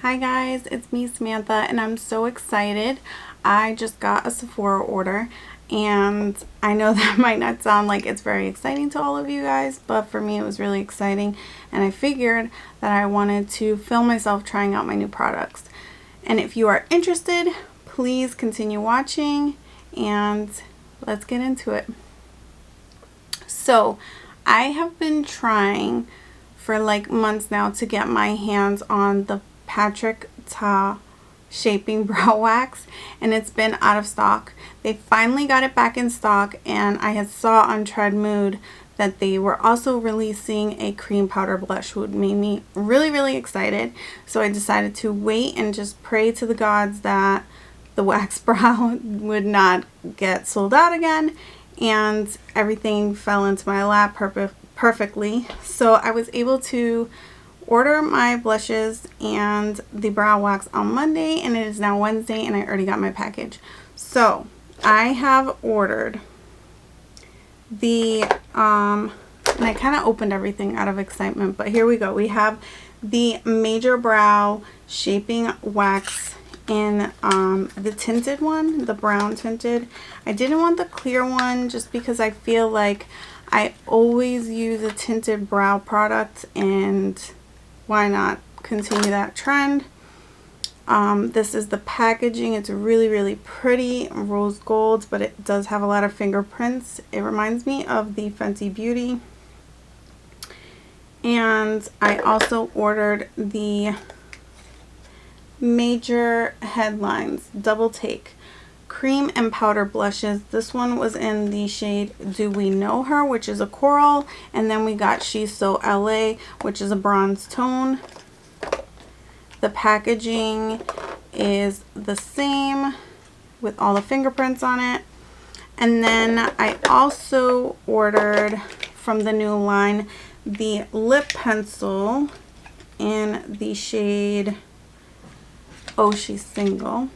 Hi guys, it's me Samantha and I'm so excited. I just got a Sephora order and I know that might not sound like it's very exciting to all of you guys, but for me it was really exciting and I figured that I wanted to film myself trying out my new products. And if you are interested, please continue watching and let's get into it. So I have been trying for like months now to get my hands on the Patrick Ta Shaping Brow Wax, and it's been out of stock. They finally got it back in stock, and I had saw on Tread Mood that they were also releasing a cream powder blush, which made me really excited. So I decided to wait and just pray to the gods that the wax brow would not get sold out again, and everything fell into my lap perfectly. So I was able to order my blushes and the brow wax on Monday, and it is now Wednesday and I already got my package. So I have ordered the and I kind of opened everything out of excitement, but here we go. We have the Major Brow Shaping Wax in the tinted one, the brown tinted. I didn't want the clear one just because I feel like I always use a tinted brow product, and why not continue that trend. This is the packaging. It's really pretty, rose gold, but it does have a lot of fingerprints. It reminds me of the Fenty Beauty. And I also ordered the Major Headlines Double Take cream and powder blushes. This one was in the shade Do We Know Her, which is a coral, and then we got She's So LA, which is a bronze tone. The packaging is the same with all the fingerprints on it. And then I also ordered from the new line the lip pencil in the shade Oh She's Single,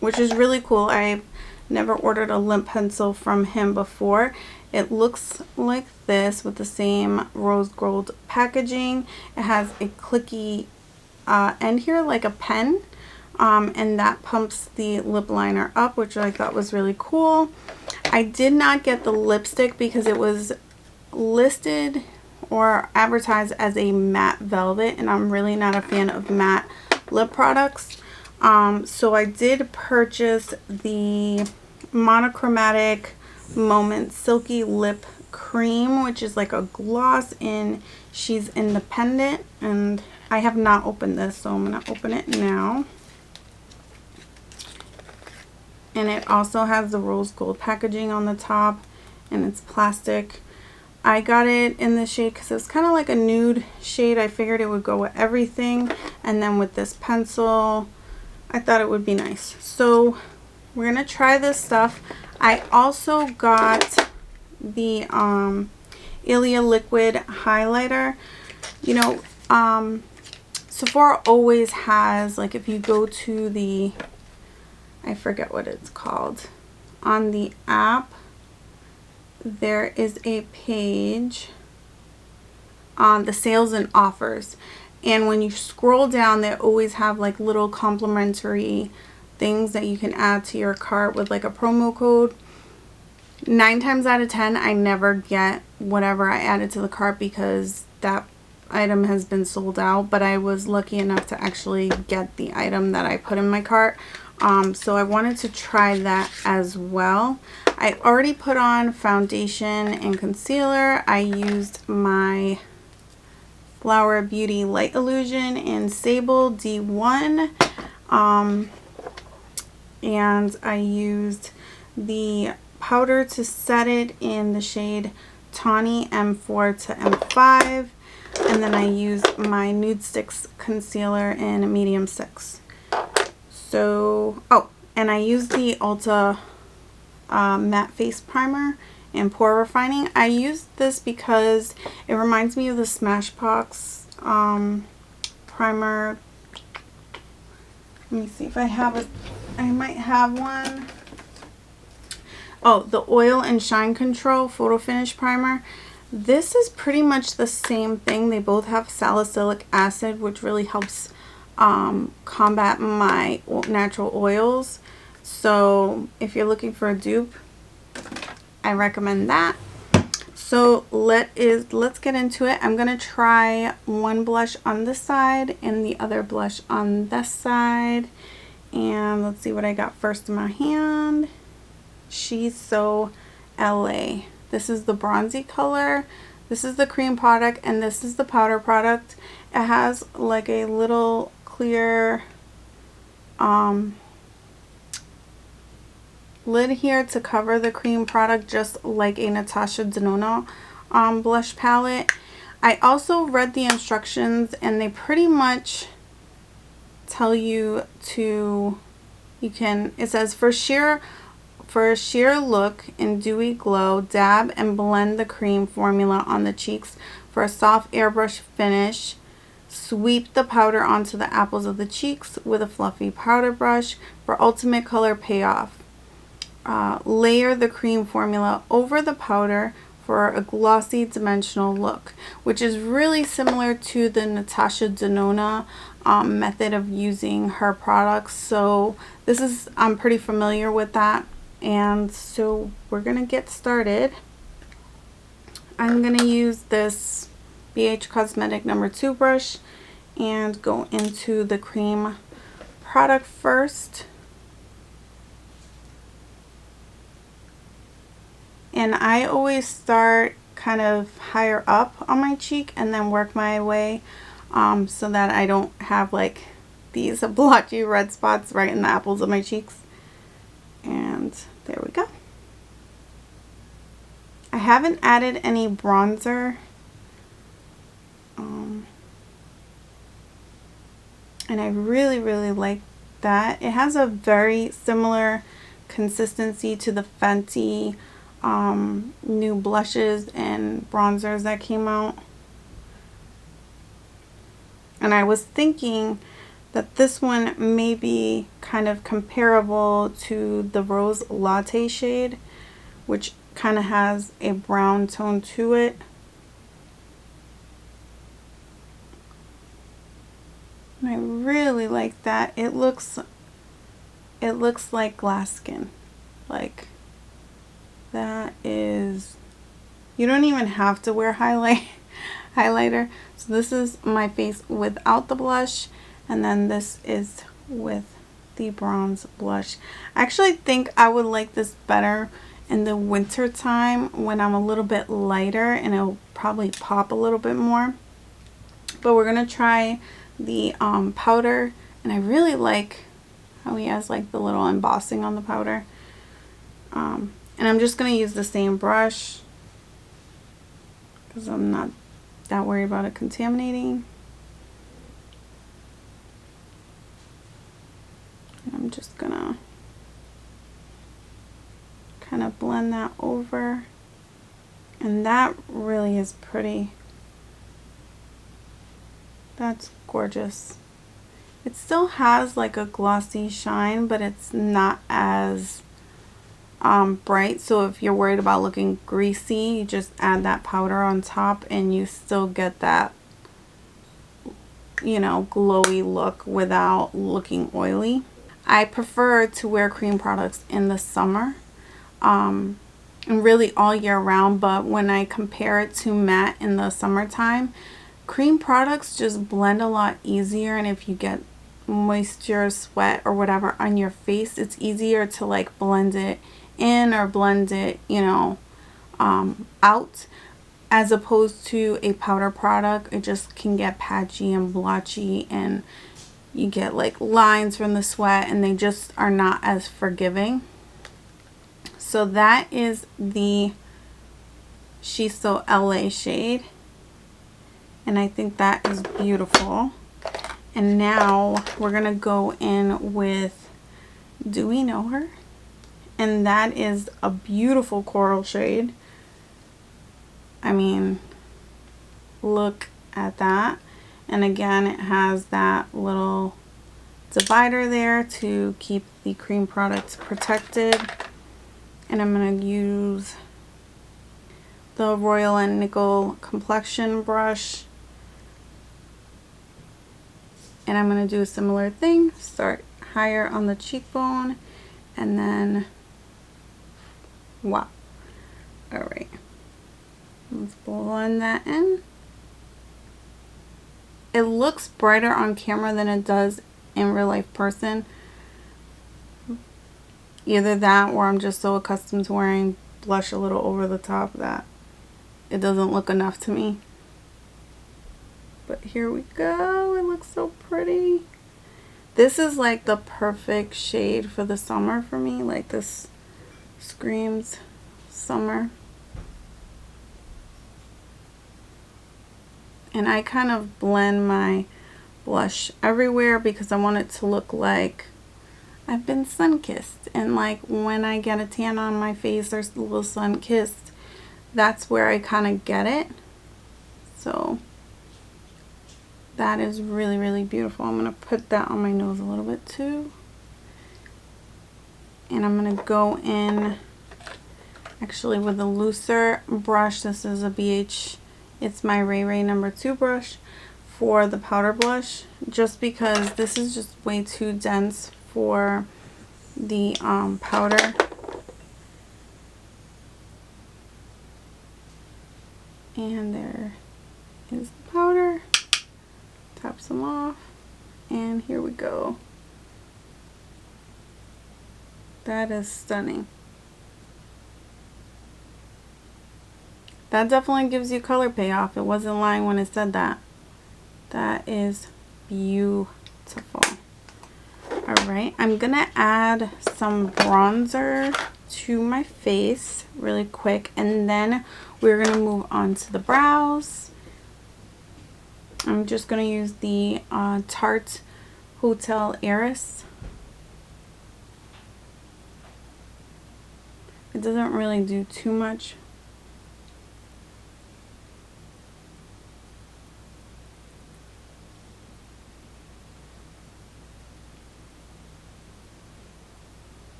which is really cool. I've never ordered a lip pencil from him before. It looks like this with the same rose gold packaging. It has a clicky end here like a pen, and that pumps the lip liner up, which I thought was really cool. I did not get the lipstick because it was listed or advertised as a matte velvet, and I'm really not a fan of matte lip products. So I did purchase the Monochromatic Moment Silky Lip Cream, which is like a gloss in She's Independent, and I have not opened this, so I'm going to open it now. And it also has the rose gold packaging on the top, and it's plastic. I got it in the shade because it's kind of like a nude shade. I figured it would go with everything, and then with this pencil I thought it would be nice. So we're gonna try this stuff. I also got the Ilia liquid highlighter. You know, Sephora always has, like, if you go to the, I forget what it's called, on the app, there is a page on the sales and offers, and when you scroll down they always have like little complimentary things that you can add to your cart with like a promo code. 9 times out of 10 I never get whatever I added to the cart because that item has been sold out, but I was lucky enough to actually get the item that I put in my cart. So I wanted to try that as well. I already put on foundation and concealer. I used my Flower Beauty Light Illusion in Sable D1, and I used the powder to set it in the shade Tawny M4 to M5, and then I used my Nude Sticks concealer in Medium 6. So, oh, and I used the Ulta matte face primer and pore refining. I used this because it reminds me of the Smashbox primer. Let me see if I have it. I might have one. Oh, the Oil and Shine Control Photo Finish Primer. This is pretty much the same thing. They both have salicylic acid, which really helps combat my natural oils. So if you're looking for a dupe, I recommend that. So let's get into it. I'm gonna try one blush on this side and the other blush on this side, and let's see what I got first in my hand. She's So LA. This is the bronzy color. This is the cream product, and this is the powder product. It has like a little clear lid here to cover the cream product, just like a Natasha Denona blush palette. I also read the instructions, and they pretty much tell you to, it says for a sheer look and dewy glow, dab and blend the cream formula on the cheeks for a soft airbrush finish. Sweep the powder onto the apples of the cheeks with a fluffy powder brush for ultimate color payoff. Layer the cream formula over the powder for a glossy dimensional look, which is really similar to the Natasha Denona method of using her products. So this is, I'm pretty familiar with that. And so we're gonna get started. I'm gonna use this BH Cosmetic number 2 brush and go into the cream product first. And I always start kind of higher up on my cheek and then work my way so that I don't have like these blotchy red spots right in the apples of my cheeks. And there we go. I haven't added any bronzer. And I really, really like that. It has a very similar consistency to the Fenty new blushes and bronzers that came out. And I was thinking that this one may be kind of comparable to the Rose Latte shade, which kind of has a brown tone to it. And I really like that. It looks like glass skin. Like, that is, you don't even have to wear highlighter. So this is my face without the blush, and then this is with the bronze blush. I actually think I would like this better in the winter time when I'm a little bit lighter, and it'll probably pop a little bit more. But we're gonna try the powder, and I really like how he has like the little embossing on the powder. And I'm just going to use the same brush because I'm not that worried about it contaminating. And I'm just going to kind of blend that over. And that really is pretty. That's gorgeous. It still has like a glossy shine, but it's not as bright. So if you're worried about looking greasy, you just add that powder on top and you still get that, you know, glowy look without looking oily. I prefer to wear cream products in the summer and really all year round, but when I compare it to matte in the summertime, cream products just blend a lot easier, and if you get moisture, sweat, or whatever on your face, it's easier to like blend it in or blend it, you know, out, as opposed to a powder product. It just can get patchy and blotchy, and you get like lines from the sweat, and they just are not as forgiving. So that is the She's So LA shade, and I think that is beautiful. And now we're gonna go in with Do We Know Her? And that is a beautiful coral shade. I mean, look at that. And again, it has that little divider there to keep the cream products protected. And I'm going to use the Royal and Nickel complexion brush. And I'm going to do a similar thing. Start higher on the cheekbone and then, wow. Alright. Let's blend that in. It looks brighter on camera than it does in real life person. Either that or I'm just so accustomed to wearing blush a little over the top that it doesn't look enough to me. But here we go. It looks so pretty. This is like the perfect shade for the summer for me. Like, this screams summer. And I kind of blend my blush everywhere because I want it to look like I've been sun-kissed. And like when I get a tan on my face or a little sun-kissed, that's where I kind of get it. So that is really, really beautiful. I'm going to put that on my nose a little bit too. And I'm going to go in actually with a looser brush. This is a BH. It's my Ray Ray number 2 brush for the powder blush, just because this is just way too dense for the powder. And there is the powder. Tap some off, and here we go. That is stunning. That definitely gives you color payoff. It wasn't lying when it said that. That is beautiful. Alright, I'm gonna add some bronzer to my face really quick, and then we're gonna move on to the brows. I'm just gonna use the Tarte Hotel Heiress. It doesn't really do too much.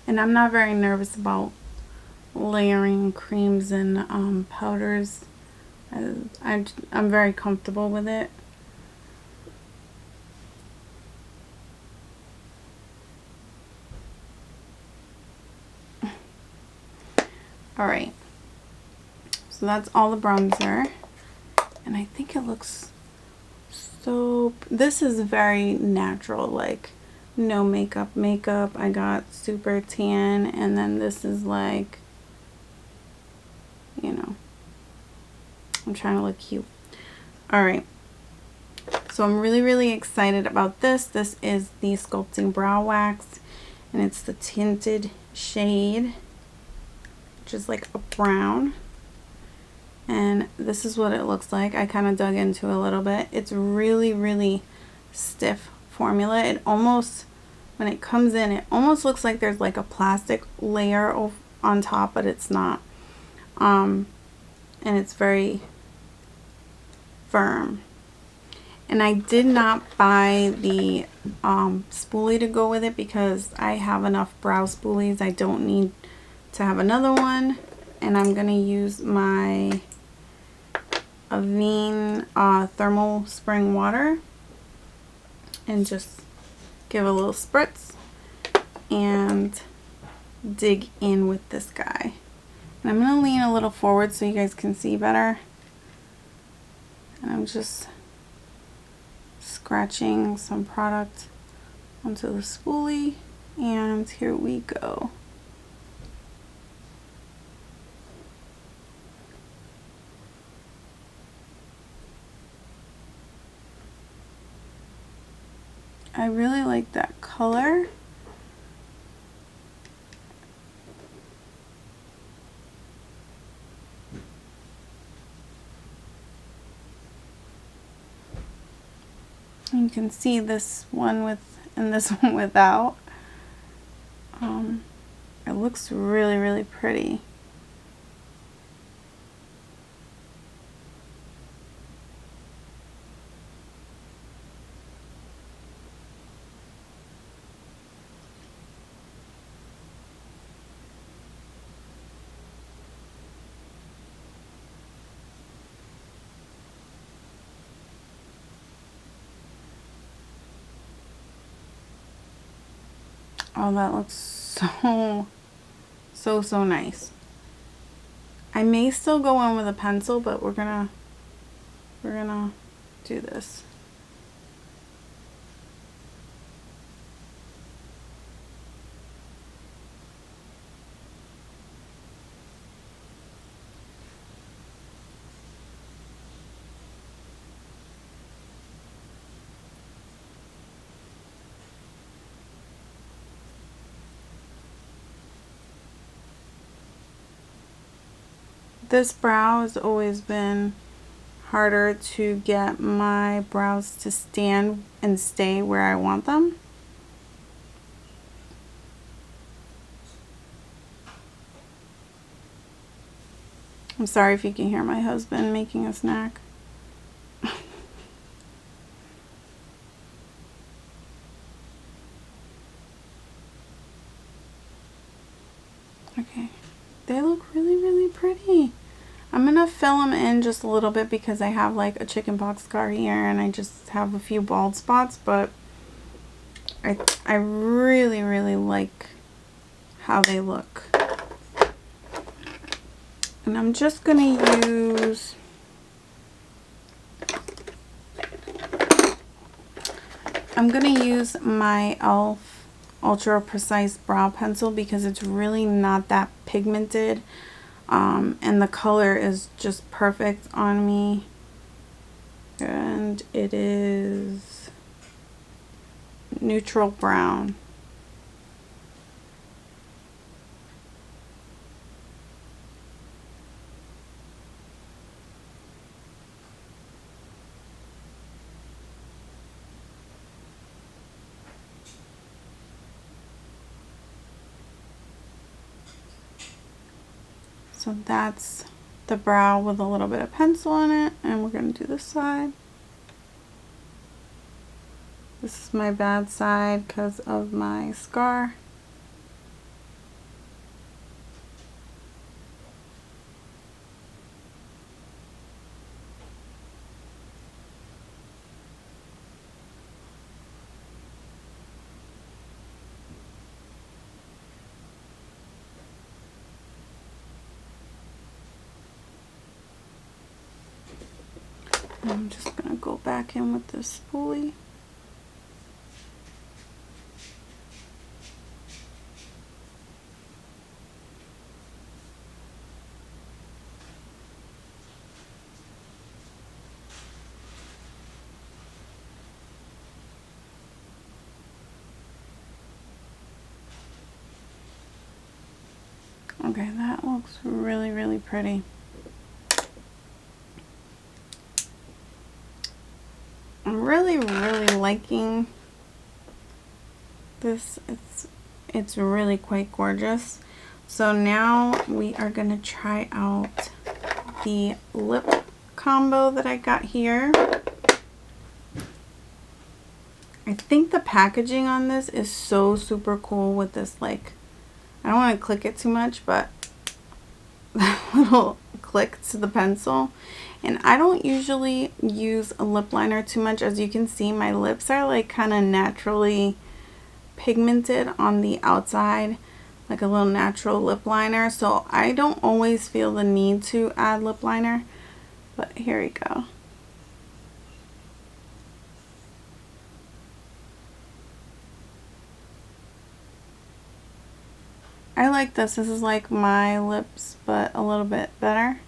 And I'm not very nervous about layering creams and powders. I'm very comfortable with it. Alright, so that's all the bronzer, and I think it looks so, this is very natural, like no makeup. I got super tan, and then this is like, you know, I'm trying to look cute. Alright, so I'm really, really excited about this. This is the Sculpting Brow Wax, and it's the tinted shade, which is like a brown. And this is what it looks like. I kind of dug into a little bit. It's really, really stiff formula. It almost, when it comes in, it almost looks like there's like a plastic layer on top, but it's not. And it's very firm. And I did not buy the spoolie to go with it because I have enough brow spoolies. I don't need to have another one. And I'm going to use my Avene thermal spring water and just give a little spritz and dig in with this guy. And I'm going to lean a little forward so you guys can see better. And I'm just scratching some product onto the spoolie, and here we go. I really like that color. You can see this one with and this one without. It looks really, really pretty. Oh, that looks so nice. I may still go in with a pencil, but we're gonna do this. This brow has always been harder to get my brows to stand and stay where I want them. I'm sorry if you can hear my husband making a snack. Okay, they look really pretty. I'm gonna fill them in just a little bit because I have like a chickenpox scar here and I just have a few bald spots, but I really like how they look. And I'm just gonna use my e.l.f. Ultra Precise Brow Pencil because it's really not that pigmented, and the color is just perfect on me, and it is neutral brown. So that's the brow with a little bit of pencil on it, and we're going to do this side. This is my bad side because of my scar. I'm just going to go back in with this spoolie. Okay, that looks really pretty. I'm really liking this. It's really quite gorgeous. So now we are going to try out the lip combo that I got here. I think the packaging on this is so super cool with this, like, I don't want to click it too much, but that little click to the pencil. And I don't usually use a lip liner too much. As you can see, my lips are like kind of naturally pigmented on the outside, like a little natural lip liner. So I don't always feel the need to add lip liner, but here we go. I like this. This is like my lips, but a little bit better.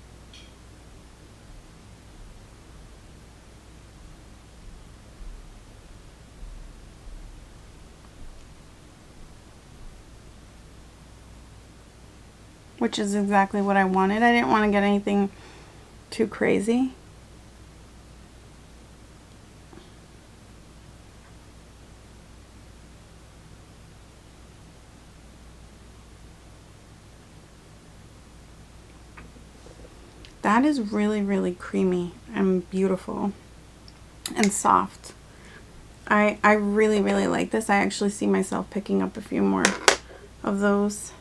Which is exactly what I wanted. I didn't want to get anything too crazy. That is really creamy and beautiful and soft. I really like this. I actually see myself picking up a few more of those.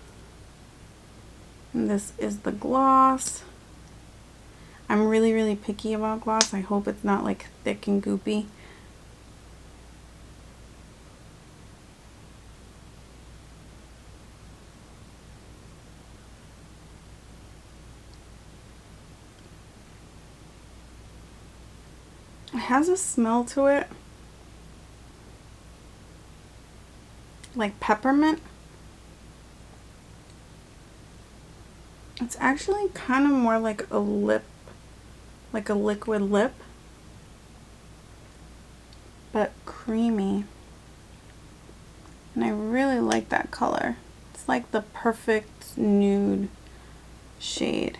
And this is the gloss. I'm really picky about gloss. I hope it's not like thick and goopy. It has a smell to it, like peppermint. It's actually kind of more like a lip, like a liquid lip, but creamy. And I really like that color. It's like the perfect nude shade.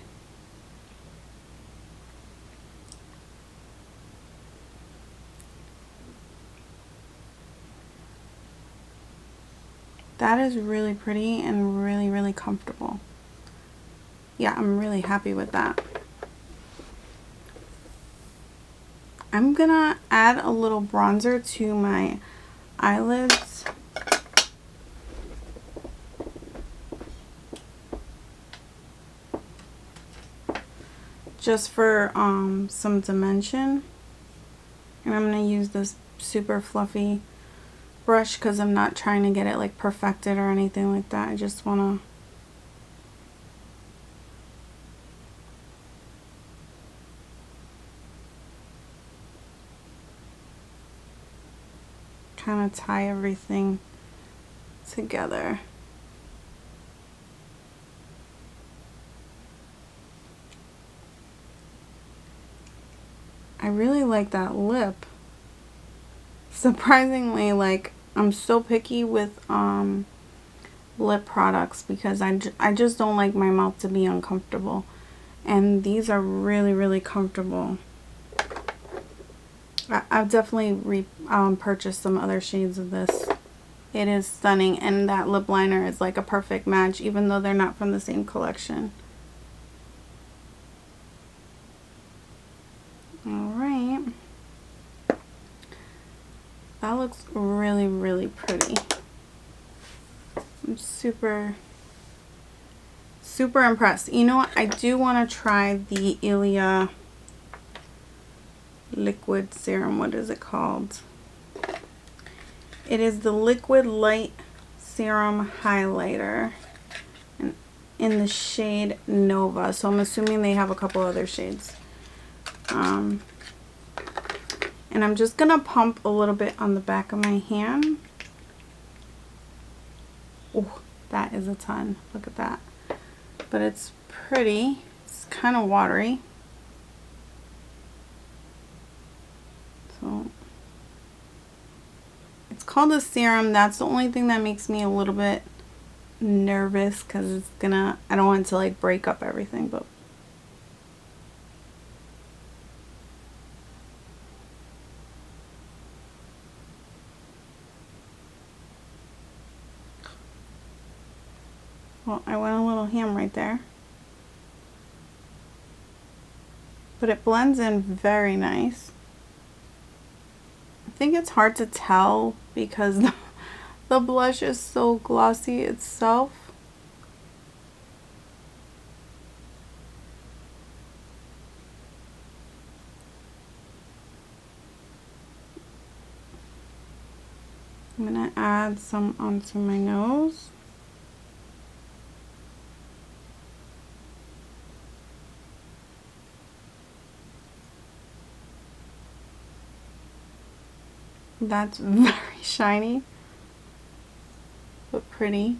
That is really pretty and really, really comfortable. Yeah, I'm really happy with that. I'm gonna add a little bronzer to my eyelids. Just for some dimension. And I'm gonna use this super fluffy brush because I'm not trying to get it like perfected or anything like that. I just wanna kind of tie everything together. I really like that lip. Surprisingly, like, I'm so picky with lip products because I just don't like my mouth to be uncomfortable. And these are really, really comfortable. I've definitely purchased some other shades of this. It is stunning, and that lip liner is like a perfect match even though they're not from the same collection. Alright. That looks really, really pretty. I'm super, super impressed. You know what? I do want to try the Ilia liquid serum. What is it called? It is the liquid light serum highlighter in the shade Nova. So I'm assuming they have a couple other shades. And I'm just gonna pump a little bit on the back of my hand. Oh, that is a ton. Look at that. But it's pretty. It's kind of watery. So it's called a serum. That's the only thing that makes me a little bit nervous because it's gonna, I don't want it to like break up everything, but well, I went a little ham right there. But it blends in very nice. I think it's hard to tell because the blush is so glossy itself. I'm gonna add some onto my nose. That's very shiny, but pretty.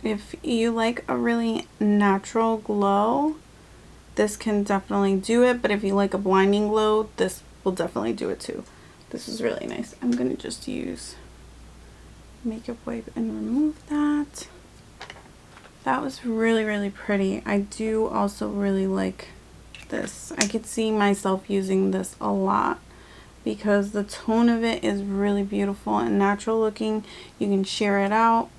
If you like a really natural glow, this can definitely do it, but if you like a blinding glow, this will definitely do it too. This is really nice. I'm gonna just use makeup wipe and remove that. That was really, really pretty. I do also really like this. I could see myself using this a lot because the tone of it is really beautiful and natural looking. You can share it out.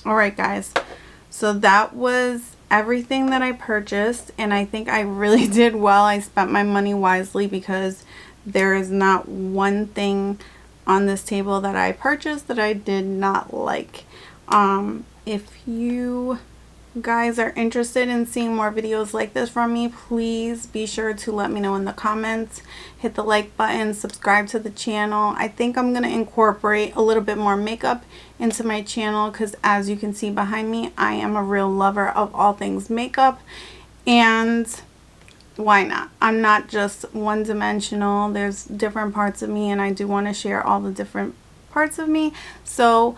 Alright guys, so that was everything that I purchased, and I think I really did well. I spent my money wisely because there is not one thing on this table that I purchased that I did not like. If you guys are interested in seeing more videos like this from me, please be sure to let me know in the comments. Hit the like button, subscribe to the channel. I think I'm going to incorporate a little bit more makeup into my channel because, as you can see behind me, I am a real lover of all things makeup, and why not? I'm not just one-dimensional. There's different parts of me, and I do want to share all the different parts of me. So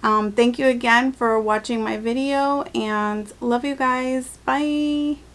thank you again for watching my video, and love you guys. Bye.